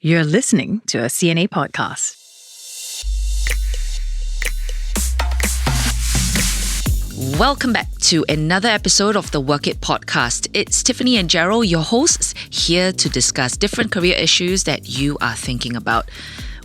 You're listening to a CNA podcast. Welcome back to another episode of the Work It podcast. It's Tiffany and Gerald, your hosts, here to discuss different career issues that you are thinking about.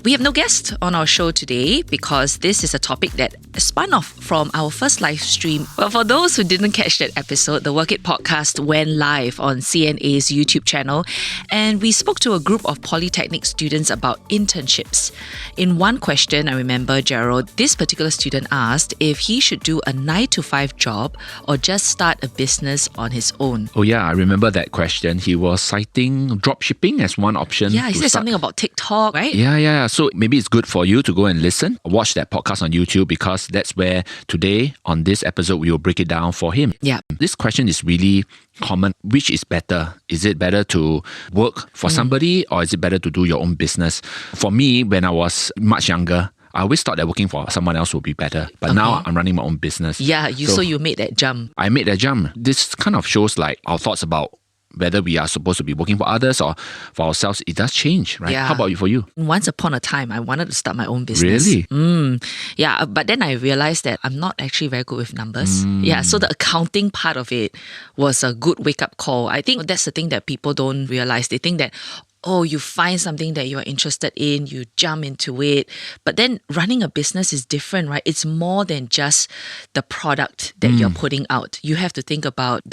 We have no guest on our show today because this is a topic that spun off from our first live stream. But for those who didn't catch that episode, the Work It podcast went live on CNA's YouTube channel, and we spoke to a group of Polytechnic students about internships. In one question, I remember, Gerald, this particular student asked if he should do a 9-to-5 job or just start a business on his own. Oh yeah, I remember that question. He was citing dropshipping as one option. Yeah, he said something about TikTok, right? Yeah. So maybe it's good for you to go and listen, watch that podcast on YouTube, because that's where today on this episode we will break it down for him. Yeah. This question is really common. Which is better? Is it better to work for somebody or is it better to do your own business? For me, when I was much younger, I always thought that working for someone else would be better. But now I'm running my own business. Yeah, so you made that jump. I made that jump. This kind of shows like our thoughts about whether we are supposed to be working for others or for ourselves. It does change, right? Yeah. How about for you? Once upon a time, I wanted to start my own business. Really? Yeah, but then I realized that I'm not actually very good with numbers. Yeah, so the accounting part of it was a good wake-up call. I think that's the thing that people don't realize. They think that, oh, you find something that you're interested in, you jump into it. But then running a business is different, right? It's more than just the product that you're putting out. You have to think about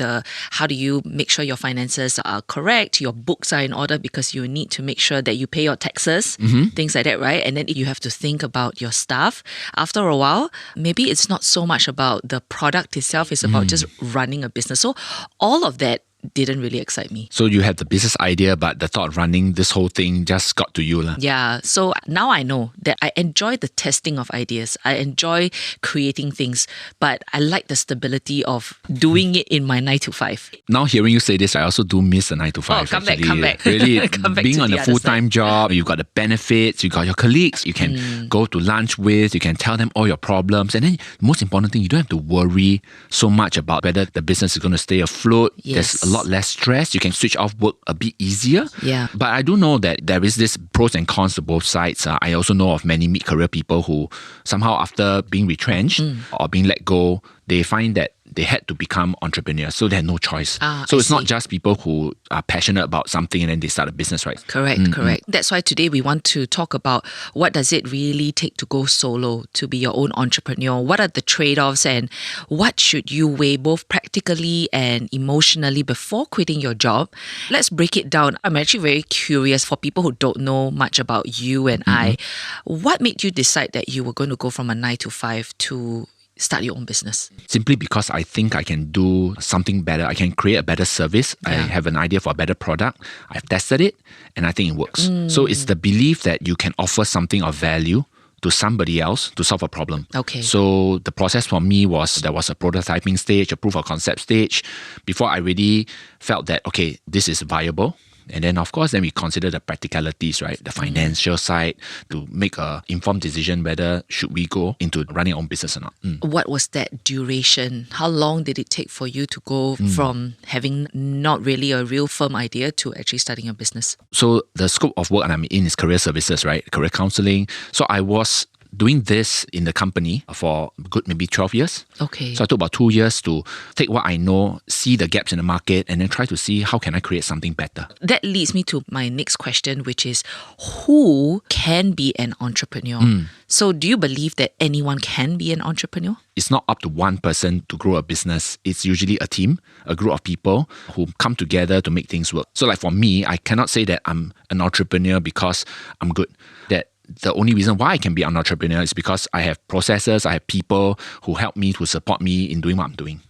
how do you make sure your finances are correct, your books are in order, because you need to make sure that you pay your taxes, things like that, right? And then you have to think about your staff. After a while, maybe it's not so much about the product itself, it's about just running a business. So all of that didn't really excite me. So you had the business idea, but the thought of running this whole thing just got to you. Yeah, so now I know that I enjoy the testing of ideas. I enjoy creating things, but I like the stability of doing it in my 9-to-5. Now hearing you say this, I also do miss the 9-to-5. Oh, come back. Really, Come back being to on the a other full-time job, you've got the benefits, you've got your colleagues, you can go to lunch with, you can tell them all your problems. And then the most important thing, you don't have to worry so much about whether the business is going to stay afloat. Yes. There's a lot less stress. You can switch off work a bit easier. Yeah. But I do know that there is this pros and cons to both sides. I also know of many mid-career people who somehow after being retrenched or being let go, they find that they had to become entrepreneurs. So they had no choice. So it's not just people who are passionate about something and then they start a business, right? Correct. That's why today we want to talk about what does it really take to go solo, to be your own entrepreneur? What are the trade-offs and what should you weigh both practically and emotionally before quitting your job? Let's break it down. I'm actually very curious for people who don't know much about you and I. What made you decide that you were going to go from a 9-to-5 to start your own business? Simply because I think I can do something better. I can create a better service. I have an idea for a better product. I've tested it and I think it works. So it's the belief that you can offer something of value to somebody else to solve a problem. Okay. So the process for me was, there was a prototyping stage, a proof of concept stage, before I really felt that, okay, this is viable. And then, of course, then we consider the practicalities, right? The financial side, to make an informed decision whether should we go into running our own business or not. What was that duration? How long did it take for you to go from having not really a real firm idea to actually starting a business? So the scope of work I'm in is career services, right? Career counseling. So I was doing this in the company for good maybe 12 years. Okay. So I took about 2 years to take what I know, see the gaps in the market, and then try to see how can I create something better. That leads me to my next question, which is who can be an entrepreneur? So do you believe that anyone can be an entrepreneur? It's not up to one person to grow a business. It's usually a team, a group of people who come together to make things work. So like for me, I cannot say that I'm an entrepreneur because I'm good. That the only reason why I can be an entrepreneur is because I have processes, I have people who help me, who support me in doing what I'm doing.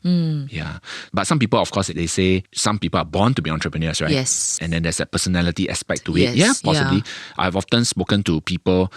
Yeah. But some people, of course, they say some people are born to be entrepreneurs, right? Yes. And then there's a personality aspect to Yes, it. Yeah, possibly. yeah. I've often spoken to people,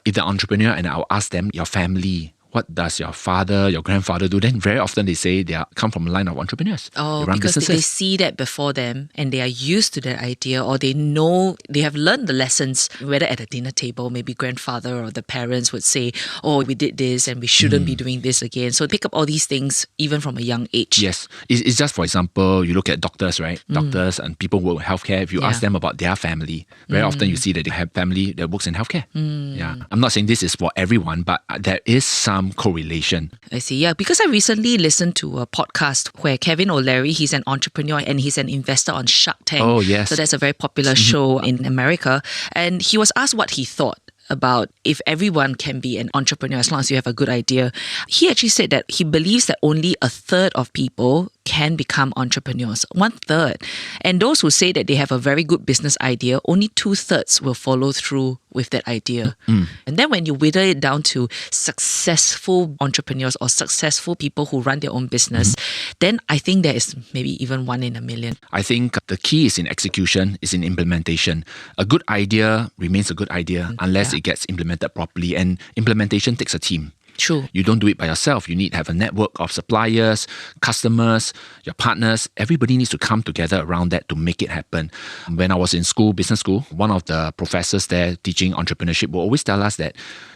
if they're entrepreneur, and I'll ask them, your family, what does your father, your grandfather do? Then very often they say they come from a line of entrepreneurs. Oh, they run because businesses. they see that before them and they are used to that idea, or they know, they have learned the lessons, whether at a dinner table, maybe grandfather or the parents would say, oh, we did this and we shouldn't be doing this again. So pick up all these things even from a young age. Yes. It's just, for example, you look at doctors, right? Doctors and people who work in healthcare, if you ask them about their family, very often you see that they have family that works in healthcare. Yeah. I'm not saying this is for everyone, but there is some correlation. I see. Yeah, because I recently listened to a podcast where Kevin O'Leary, he's an entrepreneur and he's an investor on Shark Tank. Oh, yes. So that's a very popular show in America. And he was asked what he thought about if everyone can be an entrepreneur as long as you have a good idea. He actually said that he believes that only a third of people can become entrepreneurs. 1/3. And those who say that they have a very good business idea, only 2/3 will follow through with that idea. And then when you whittle it down to successful entrepreneurs or successful people who run their own business, then I think there is maybe even 1 in a million. I think the key is in execution, is in implementation. A good idea remains a good idea unless it gets implemented properly. And implementation takes a team. True. You don't do it by yourself. You need to have a network of suppliers, customers, your partners. Everybody needs to come together around that to make it happen. When I was in school, business school, one of the professors there teaching entrepreneurship will always tell us that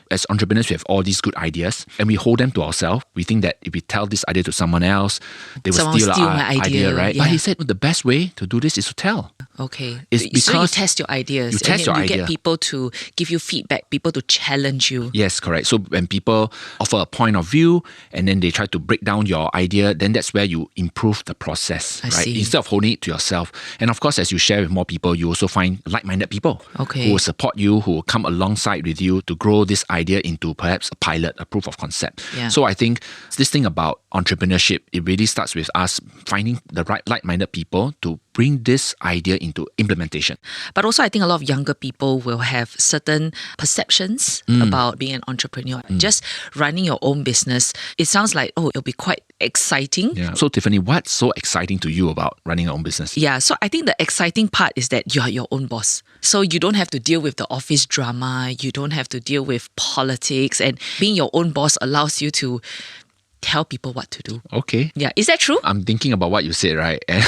as entrepreneurs, we have all these good ideas and we hold them to ourselves. We think that if we tell this idea to someone else, they will steal our my idea, right? Yeah. But he said the best way to do this is to tell. Okay. It's So you because test your ideas. you test your you idea. get people to give you feedback, people to challenge you. Yes, correct. So when people offer a point of view and then they try to break down your idea, then that's where you improve the process, I right? see. Instead of holding it to yourself. And of course, as you share with more people, you also find like-minded people Okay. who will support you, who will come alongside with you to grow this idea into perhaps a pilot, a proof of concept. Yeah. So I think this thing about entrepreneurship, it really starts with us finding the right like-minded people to bring this idea into implementation. But also, I think a lot of younger people will have certain perceptions about being an entrepreneur. Just running your own business, it sounds like, oh, it'll be quite exciting. Yeah. So Tiffany, what's so exciting to you about running your own business? Yeah, so I think the exciting part is that you are your own boss. So you don't have to deal with the office drama, you don't have to deal with politics, and being your own boss allows you to tell people what to do. Okay. Yeah, is that true? I'm thinking about what you said, right? And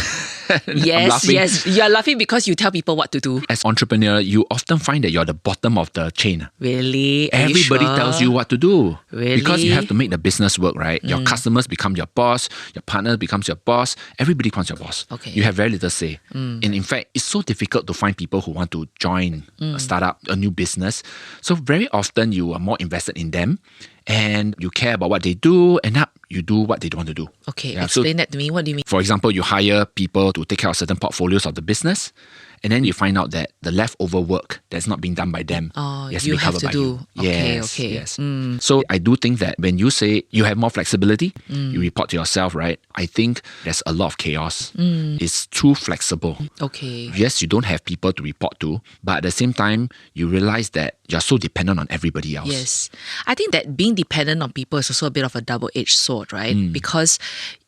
I'm Yes, laughing. yes. You're laughing because you tell people what to do. As entrepreneur, you often find that you're the bottom of the chain. Really? Are you Everybody sure? tells you what to do. Really? Because you have to make the business work, right? Your customers become your boss, your partner becomes your boss, everybody becomes your boss. Okay. You have very little say. And in fact, it's so difficult to find people who want to join a startup, a new business. So very often you are more invested in them and you care about what they do, and up you do what they don't want to do. Okay, Yeah, so explain that to me. What do you mean? for example, you hire people to take care of certain portfolios of the business, and then you find out that the leftover work that's not being done by them has to you be have covered to by do. you. Okay, Yes, okay. yes. So I do think that when you say you have more flexibility, you report to yourself, right? I think there's a lot of chaos. It's too flexible. Okay. Yes, you don't have people to report to, but at the same time, you realize that you're so dependent on everybody else. Yes. I think that being dependent on people is also a bit of a double-edged sword, right? Because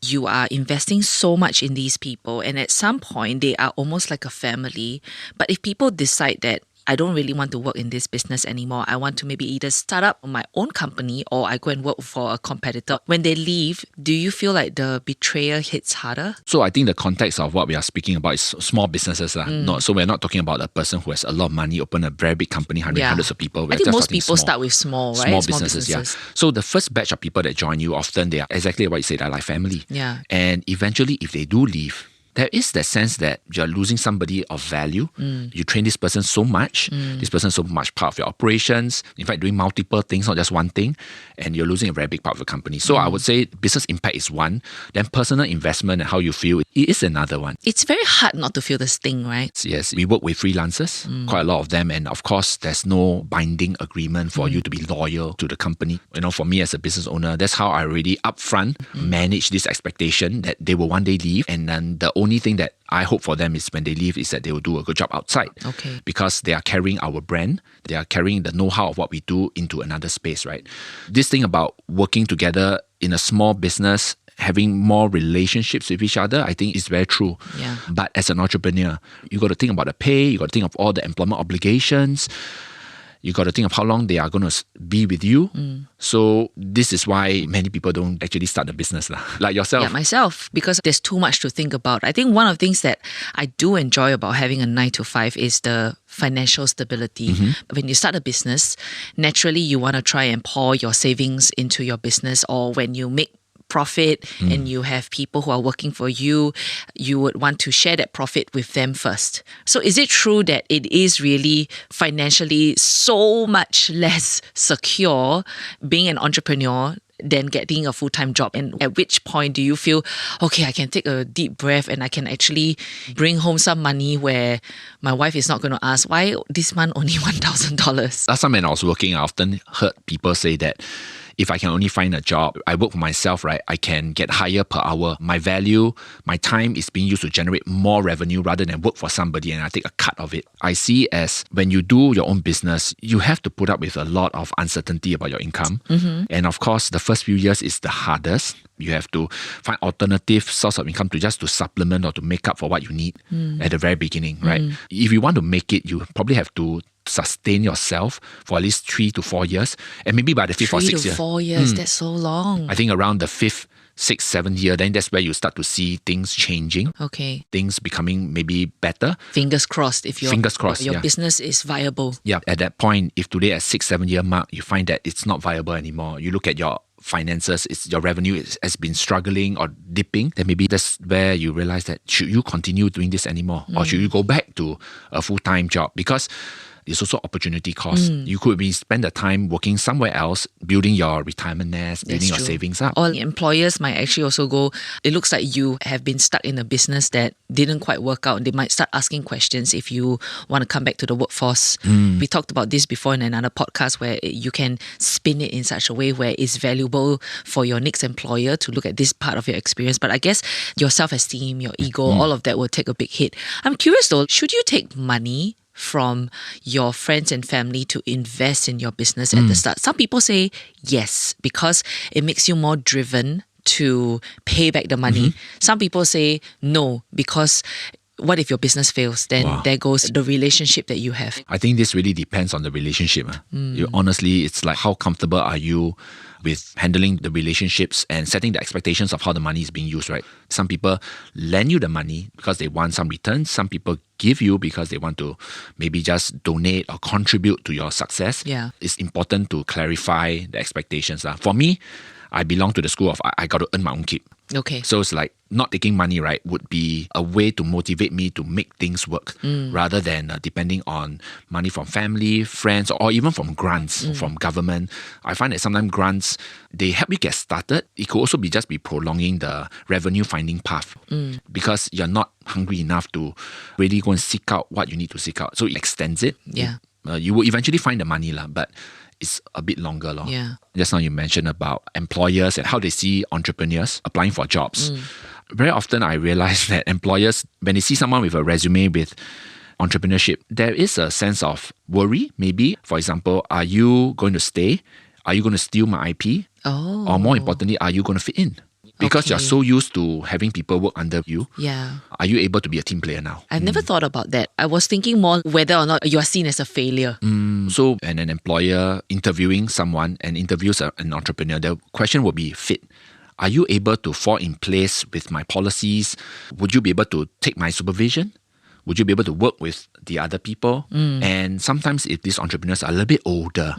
you are investing so much in these people, and at some point, they are almost like a family. But if people decide that I don't really want to work in this business anymore, I want to maybe either start up my own company or I go and work for a competitor. When they leave, do you feel like the betrayal hits harder? So I think the context of what we are speaking about is small businesses. So we're not talking about a person who has a lot of money, open a very big company, hundreds of people. I think most people start with small, right? Small businesses, yeah. So the first batch of people that join you, often they are exactly what you said, they're like family. Yeah. And eventually, if they do leave, there is that sense that you're losing somebody of value. You train this person so much. This person is so much part of your operations. In fact, doing multiple things, not just one thing. And you're losing a very big part of the company. So I would say business impact is one. Then personal investment and how you feel, it is another one. It's very hard not to feel the sting, right? Yes, we work with freelancers, quite a lot of them. And of course, there's no binding agreement for you to be loyal to the company. You know, for me as a business owner, that's how I already upfront manage this expectation that they will one day leave. And then the only thing that I hope for them is when they leave is that they will do a good job outside. Okay. Because they are carrying our brand, they are carrying the know-how of what we do into another space, right? This thing about working together in a small business, having more relationships with each other, I think is very true. Yeah. But as an entrepreneur, you got to think about the pay, you got to think of all the employment obligations. You got to think of how long they are going to be with you. So this is why many people don't actually start the business. Like yourself. Yeah, myself, because there's too much to think about. I think one of the things that I do enjoy about having a 9 to 5 is the financial stability. When you start a business, naturally you want to try and pour your savings into your business, or when you make profit and you have people who are working for you, you would want to share that profit with them first. So is it true that it is really financially so much less secure being an entrepreneur than getting a full-time job? And at which point do you feel, okay, I can take a deep breath and I can actually bring home some money where my wife is not going to ask, why this month only $1,000? Last time when I was working, I often heard people say that if I can only find a job, I work for myself, right? I can get higher per hour. My value, my time is being used to generate more revenue rather than work for somebody and I take a cut of it. I see as when you do your own business, you have to put up with a lot of uncertainty about your income. And of course, the first few years is the hardest. You have to find alternative source of income to supplement or to make up for what you need at the very beginning, right? If you want to make it, you probably have to sustain yourself for at least 3 to 4 years, and maybe by the 5th or 6th year. 3 to 4 years, that's so long. I think around the 5th, 6th, 7th year, then that's where you start to see things changing. Okay. Things becoming maybe better. Fingers crossed if your business is viable. Yeah. At that point, if today at 6, 7 year mark, you find that it's not viable anymore, you look at your finances, your revenue has been struggling or dipping, then maybe that's where you realize that should you continue doing this anymore? Or should you go back to a full-time job? Because it's also opportunity cost. You could spend the time working somewhere else, building your retirement nest, building your savings up. Or employers might actually also go, it looks like you have been stuck in a business that didn't quite work out. They might start asking questions if you want to come back to the workforce. We talked about this before in another podcast where you can spin it in such a way where it's valuable for your next employer to look at this part of your experience. But I guess your self-esteem, your ego, all of that will take a big hit. I'm curious though, should you take money from your friends and family to invest in your business at the start? Some people say yes, because it makes you more driven to pay back the money. Some people say no, because what if your business fails? Then there goes the relationship that you have. I think this really depends on the relationship. Honestly, it's like how comfortable are you with handling the relationships and setting the expectations of how the money is being used, right? Some people lend you the money because they want some return. Some people give you because they want to maybe just donate or contribute to your success. Yeah. It's important to clarify the expectations. For me, I belong to the school of I got to earn my own keep. Okay. So it's like not taking money, right, would be a way to motivate me to make things work rather than depending on money from family, friends, or even from grants from government. I find that sometimes grants, they help you get started. It could also be prolonging the revenue finding path because you're not hungry enough to really go and seek out what you need to seek out. So it extends it. Yeah. You will eventually find the money, but it's a bit longer. Yeah. Just now you mentioned about employers and how they see entrepreneurs applying for jobs. Very often I realize that employers, when they see someone with a resume with entrepreneurship, there is a sense of worry, maybe. For example, are you going to stay? Are you going to steal my IP? Oh. Or more importantly, are you going to fit in? Because you're so used to having people work under you. Yeah. Are you able to be a team player now? I've never thought about that. I was thinking more whether or not you are seen as a failure. So when an employer interviewing someone and interviews an entrepreneur, the question will be fit. Are you able to fall in place with my policies? Would you be able to take my supervision? Would you be able to work with the other people? And sometimes if these entrepreneurs are a little bit older,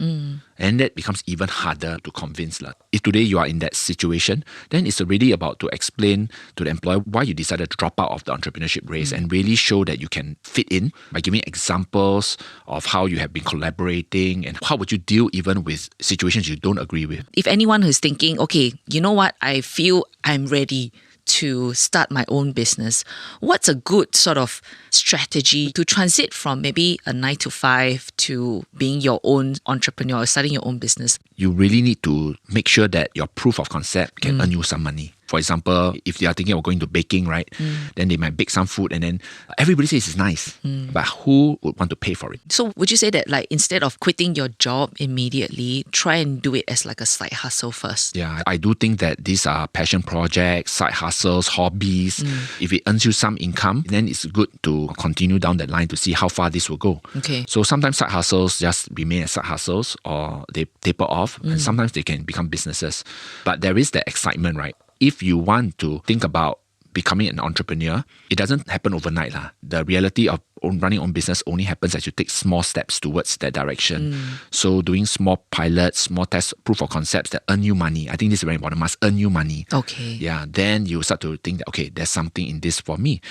and that becomes even harder to convince. If today you are in that situation, then it's really about to explain to the employer why you decided to drop out of the entrepreneurship race and really show that you can fit in by giving examples of how you have been collaborating and how would you deal even with situations you don't agree with. If anyone who's thinking, okay, you know what, I feel I'm ready to start my own business, what's a good sort of strategy to transit from maybe a 9 to 5 to being your own entrepreneur or starting your own business? You really need to make sure that your proof of concept can earn you some money. For example, if they are thinking of going to baking, right, then they might bake some food and then everybody says it's nice. But who would want to pay for it? So would you say that like instead of quitting your job immediately, try and do it as like a side hustle first? Yeah, I do think that these are passion projects, side hustles, hobbies. If it earns you some income, then it's good to continue down that line to see how far this will go. Okay. So sometimes side hustles just remain as side hustles or they taper off and sometimes they can become businesses. But there is that excitement, right? If you want to think about becoming an entrepreneur, it doesn't happen overnight. The reality of running own business only happens as you take small steps towards that direction. So doing small pilots, small tests, proof of concepts that earn you money. I think this is very important, must earn you money. Okay. Yeah, then you start to think that, okay, there's something in this for me.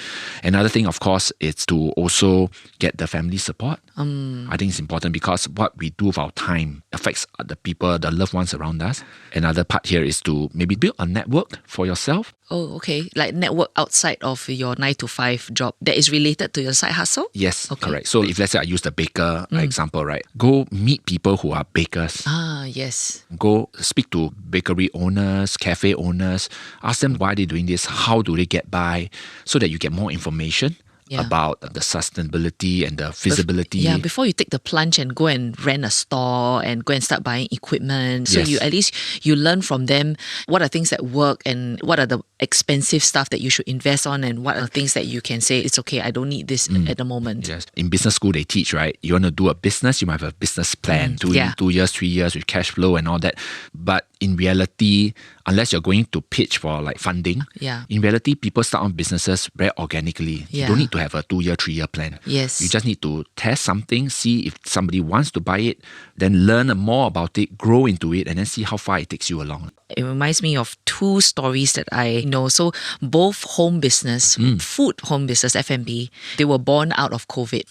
Another thing, of course, is to also get the family support. I think it's important because what we do with our time affects the people, the loved ones around us. Another part here is to maybe build a network for yourself. Oh, okay. Like network outside of your 9 to 5 job that is related to your side hustle? Yes, correct. So if let's say I use the baker example, right? Go meet people who are bakers. Yes. Go speak to bakery owners, cafe owners. Ask them why they're doing this, how do they get by, so that you get more information about the sustainability and the feasibility. Before you take the plunge and go and rent a store and go and start buying equipment. So you at least you learn from them what are things that work and what are the expensive stuff that you should invest on and what are things that you can say, it's okay, I don't need this at the moment. Yes. In business school, they teach, right? You want to do a business, you might have a business plan, 2 years, 3 years with cash flow and all that. But in reality, unless you're going to pitch for like funding, in reality, people start on businesses very organically. You don't need to have a 2 year, 3 year plan. Yes. You just need to test something, see if somebody wants to buy it, then learn more about it, grow into it, and then see how far it takes you along. It reminds me of 2 stories that I know. So both home business, food home business, F&B, they were born out of COVID.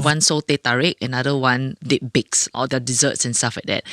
One sold teh tarik, another one did bakes, all the desserts and stuff like that.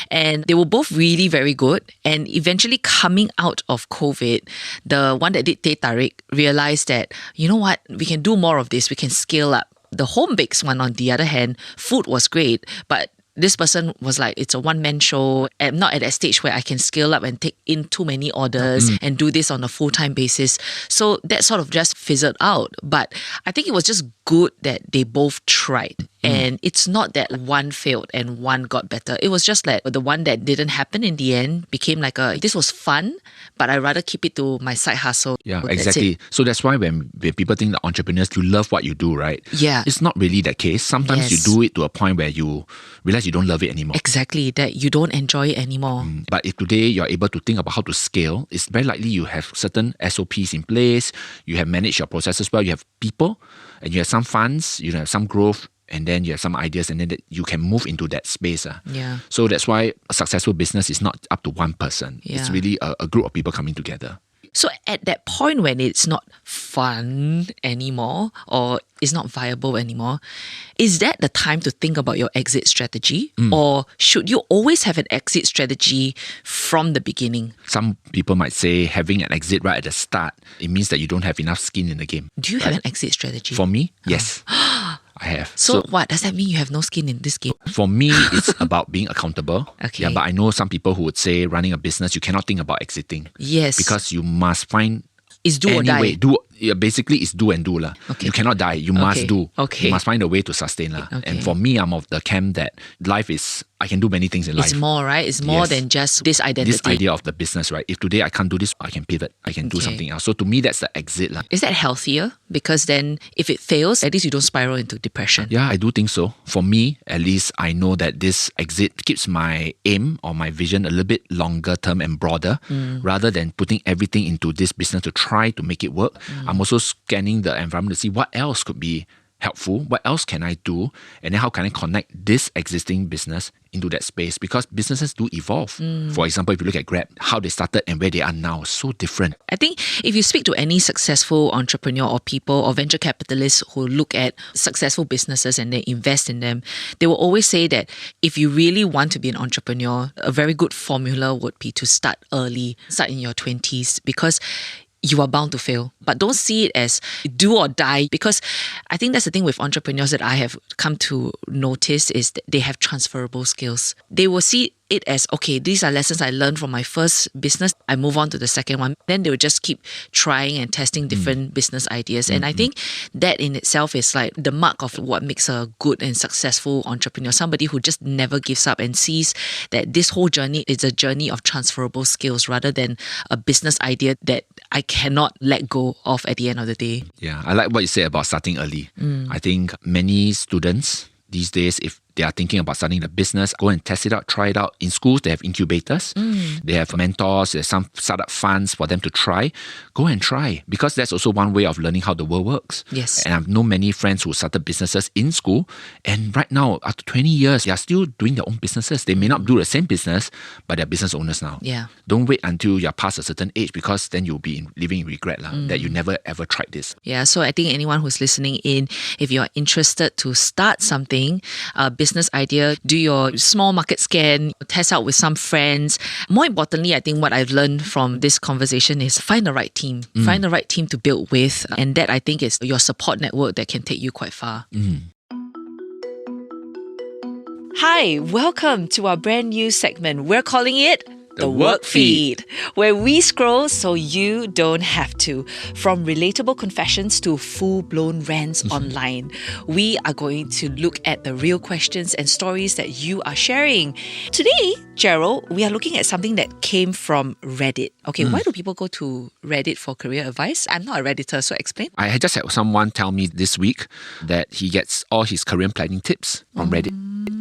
And they were both really very good. And eventually coming out of COVID, the one that did teh tarik realized that, you know what, we can do more of this, we can scale up. The home bakes one, on the other hand, food was great, but this person was like, it's a one-man show. I'm not at that stage where I can scale up and take in too many orders and do this on a full-time basis. So that sort of just fizzled out. But I think it was just good that they both tried. And it's not that one failed and one got better. It was just like the one that didn't happen in the end became like this was fun, but I'd rather keep it to my side hustle. Yeah, exactly. So that's why when people think that entrepreneurs, you love what you do, right? Yeah. It's not really the case. Sometimes you do it to a point where you realize you don't love it anymore. Exactly, that you don't enjoy it anymore. But if today you're able to think about how to scale, it's very likely you have certain SOPs in place, you have managed your processes well, you have people, and you have some funds, you have some growth, and then you have some ideas, and then you can move into that space. So that's why a successful business is not up to one person. It's really a group of people coming together. So at that point when it's not fun anymore or it's not viable anymore, is that the time to think about your exit strategy? Or should you always have an exit strategy from the beginning? Some people might say having an exit right at the start, it means that you don't have enough skin in the game. Do you have an exit strategy? For me, yes. I have. So what? Does that mean you have no skin in this game? For me, it's about being accountable. Okay. Yeah, but I know some people who would say running a business, you cannot think about exiting. Yes. Because you must find it's do or die. Basically, it's do and do. Okay. You cannot die. You must do. Okay. You must find a way to sustain. Okay. And for me, I'm of the camp that life is, I can do many things in life. It's more, right? It's more than just this identity. This idea of the business, right? If today I can't do this, I can pivot. I can do something else. So to me, that's the exit. Is that healthier? Because then if it fails, at least you don't spiral into depression. Yeah, I do think so. For me, at least, I know that this exit keeps my aim or my vision a little bit longer term and broader, rather than putting everything into this business to try to make it work. I'm also scanning the environment to see what else could be helpful, what else can I do, and then how can I connect this existing business into that space, because businesses do evolve. For example, if you look at Grab, how they started and where they are now, so different. I think if you speak to any successful entrepreneur or people or venture capitalists who look at successful businesses and they invest in them, they will always say that if you really want to be an entrepreneur, a very good formula would be to start early, start in your 20s, because you are bound to fail. But don't see it as do or die, because I think that's the thing with entrepreneurs that I have come to notice is that they have transferable skills. They will see it as, okay, these are lessons I learned from my first business. I move on to the second one. Then they will just keep trying and testing different business ideas. And I think that in itself is like the mark of what makes a good and successful entrepreneur. Somebody who just never gives up and sees that this whole journey is a journey of transferable skills rather than a business idea that I cannot let go of at the end of the day. Yeah, I like what you said about starting early. I think many students these days, if they are thinking about starting the business, go and test it out, try it out. In schools, they have incubators, they have mentors, there's some startup funds for them to try. Go and try, because that's also one way of learning how the world works. Yes. And I've known many friends who started businesses in school, and right now, after 20 years, they are still doing their own businesses. They may not do the same business, but they're business owners now. Yeah. Don't wait until you're past a certain age, because then you'll be living in regret that you never ever tried this. Yeah, so I think anyone who's listening in, if you're interested to start something, a business idea, do your small market scan, test out with some friends. More importantly, I think what I've learned from this conversation is find the right team. Find the right team to build with. And that, I think, is your support network that can take you quite far. Hi, welcome to our brand new segment. We're calling it The Work Feed, where we scroll so you don't have to. From relatable confessions to full-blown rants online, we are going to look at the real questions and stories that you are sharing. Today, Gerald, we are looking at something that came from Reddit. Okay, why do people go to Reddit for career advice? I'm not a Redditor, so explain. I had just had someone tell me this week that he gets all his career planning tips from Reddit.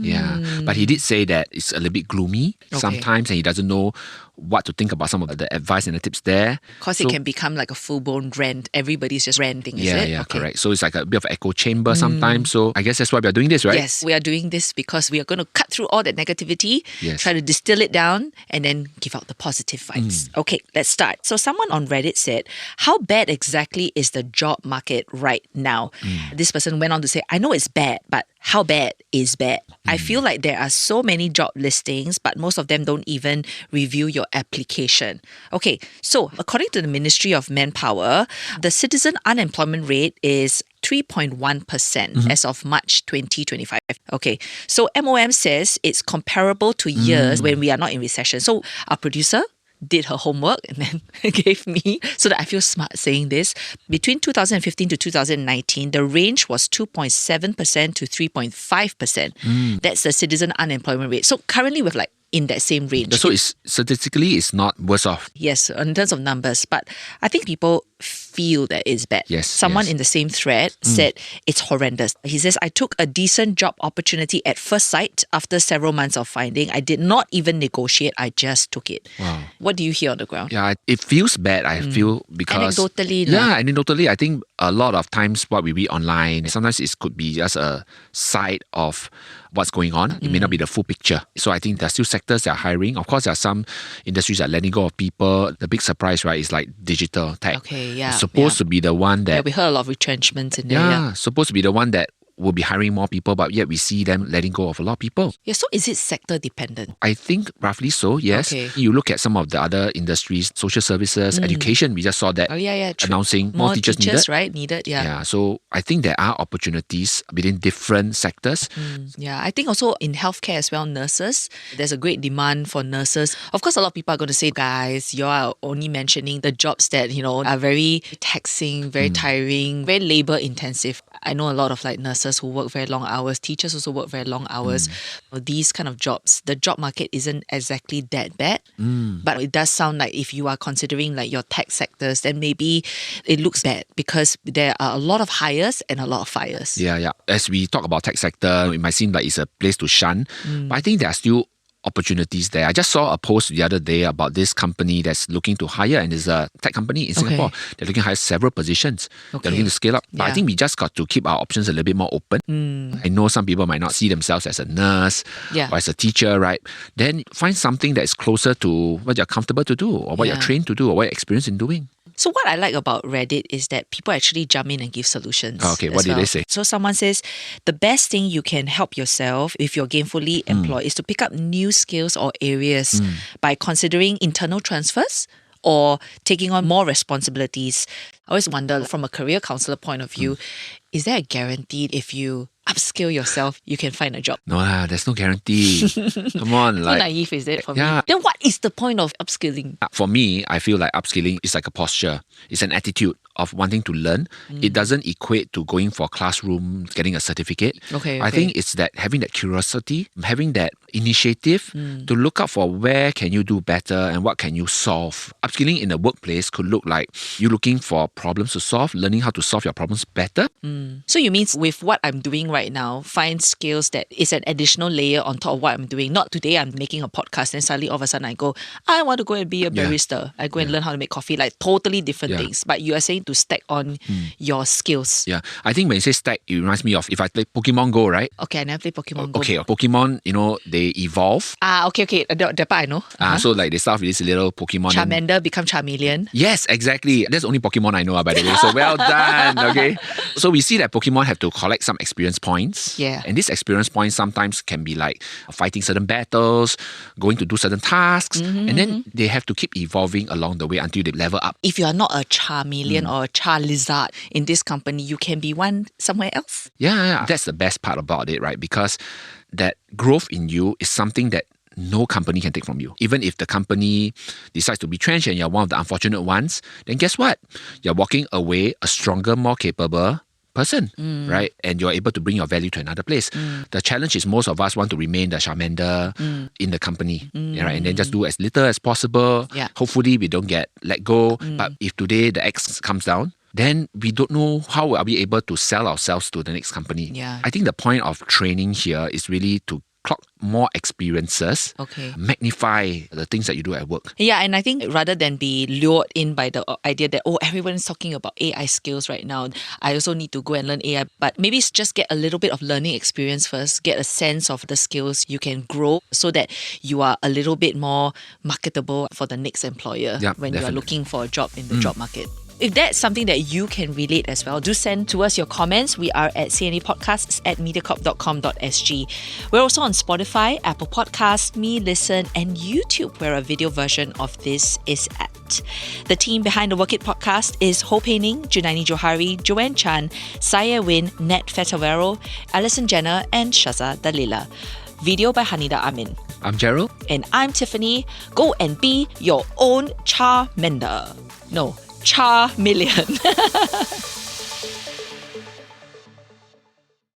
Yeah, but he did say that it's a little bit gloomy sometimes, and he doesn't know what to think about some of the advice and the tips there. Because it can become like a full-blown rant. Everybody's just ranting, is it? Yeah, correct. So it's like a bit of an echo chamber sometimes. So I guess that's why we are doing this, right? Yes, we are doing this because we are going to cut through all that negativity, Yes. try to distill it down, and then give out the positive vibes. Okay, let's start. So someone on Reddit said, how bad exactly is the job market right now? This person went on to say, I know it's bad, but how bad is bad? I feel like there are so many job listings, but most of them don't even review your application. Okay, so according to the Ministry of Manpower, the citizen unemployment rate is 3.1% as of March 2025. Okay, so MOM says it's comparable to years when we are not in recession. So our producer did her homework and then gave me, so that I feel smart saying this. Between 2015 to 2019, the range was 2.7% to 3.5%. That's the citizen unemployment rate. So currently we're like in that same range. So it's, statistically, it's not worse off. Yes, in terms of numbers. But I think people feel that it's bad. Yes, Someone yes. in the same thread said it's horrendous. He says, I took a decent job opportunity at first sight after several months of finding. I did not even negotiate. I just took it. Wow. What do you hear on the ground? Yeah, it feels bad, I feel, because... Anecdotally. Yeah, anecdotally, I think a lot of times what we read online, sometimes it could be just a side of what's going on. It may not be the full picture. So I think there are still sectors that are hiring. Of course, there are some industries that are letting go of people. The big surprise, right, is like digital tech. Okay, yeah. It's supposed to be the one that... Yeah, we heard a lot of retrenchments in there. Yeah, supposed to be the one that will be hiring more people, but yet we see them letting go of a lot of people. Yeah, so is it sector dependent? I think roughly so, yes. Okay. You look at some of the other industries, social services, education, we just saw that Oh, yeah, true. announcing More teachers needed. right? Needed, yeah. Yeah, so I think there are opportunities within different sectors. Yeah, I think also in healthcare as well, nurses, there's a great demand for nurses. Of course, a lot of people are going to say, guys, you are only mentioning the jobs that, are very taxing, very tiring, very labor intensive. I know a lot of like nurses who work very long hours, teachers also work very long hours. These kind of jobs, the job market isn't exactly that bad, but it does sound like if you are considering like your tech sectors, then maybe it looks bad because there are a lot of hires and a lot of fires. Yeah. As we talk about tech sector, it might seem like it's a place to shun, but I think there are still opportunities there. I just saw a post the other day about this company that's looking to hire, and it's a tech company in Singapore. They're looking to hire several positions. They're looking to scale up. But I think we just got to keep our options a little bit more open. I know some people might not see themselves as a nurse or as a teacher, right? Then find something that is closer to what you're comfortable to do, or what you're trained to do, or what you're experienced in doing. So what I like about Reddit is that people actually jump in and give solutions. Okay, what did they say? So someone says, the best thing you can help yourself if you're gainfully employed is to pick up new skills or areas by considering internal transfers or taking on more responsibilities. I always wonder, from a career counselor point of view, is there a guarantee if you upskill yourself, you can find a job. No lah, there's no guarantee. Come on, So like naive is it for me? Yeah. Then what is the point of upskilling? for me, I feel like upskilling is like a posture. It's an attitude of wanting to learn. It doesn't equate to going for classroom, getting a certificate. Okay, I okay. think it's that having that curiosity, having that initiative to look out for where can you do better and what can you solve. Upskilling in the workplace could look like you looking for problems to solve, learning how to solve your problems better. So you mean with what I'm doing right now, find skills that is an additional layer on top of what I'm doing. Not today I'm making a podcast and suddenly all of a sudden I go, I want to go and be a barista. I go and learn how to make coffee, like totally different things. But you are saying to stack on your skills. Yeah, I think when you say stack, it reminds me of if I play Pokemon Go, right? Okay, I never play Pokemon Go. Okay, Pokemon, they evolve. Okay. That part I know. So like they start with this little Pokemon. Charmander become Charmeleon. Yes, exactly. That's the only Pokemon I know, by the way. So well done. Okay. So we see that Pokemon have to collect some experience points. Yeah. And these experience points sometimes can be like fighting certain battles, going to do certain tasks, and then they have to keep evolving along the way until they level up. If you are not a Charmeleon or a Charizard in this company, you can be one somewhere else. Yeah. That's the best part about it, right? Because that growth in you is something that no company can take from you. Even if the company decides to retrench and you're one of the unfortunate ones, then guess what? You're walking away a stronger, more capable person, right? And you're able to bring your value to another place. The challenge is most of us want to remain the Charmander in the company, right? And then just do as little as possible. Yeah. Hopefully we don't get let go. But if today the X comes down, then we don't know how are we able to sell ourselves to the next company. Yeah. I think the point of training here is really to clock more experiences, magnify the things that you do at work. Yeah, and I think rather than be lured in by the idea that, everyone's talking about AI skills right now, I also need to go and learn AI. But maybe just get a little bit of learning experience first, get a sense of the skills you can grow so that you are a little bit more marketable for the next employer when you are looking for a job in the job market. If that's something that you can relate as well, do send to us your comments. We are at cnapodcasts@mediacorp.com.sg. We're also on Spotify, Apple Podcasts, Me Listen, and YouTube, where a video version of this is at. The team behind the Work It podcast is Ho Pei Ning, Junaini Johari, Joanne Chan, Saya Win, Nat Fetavero, Alison Jenner, and Shaza Dalila. Video by Hanida Amin. I'm Gerald. And I'm Tiffany. Go and be your own Charmander. No, Charmeleon.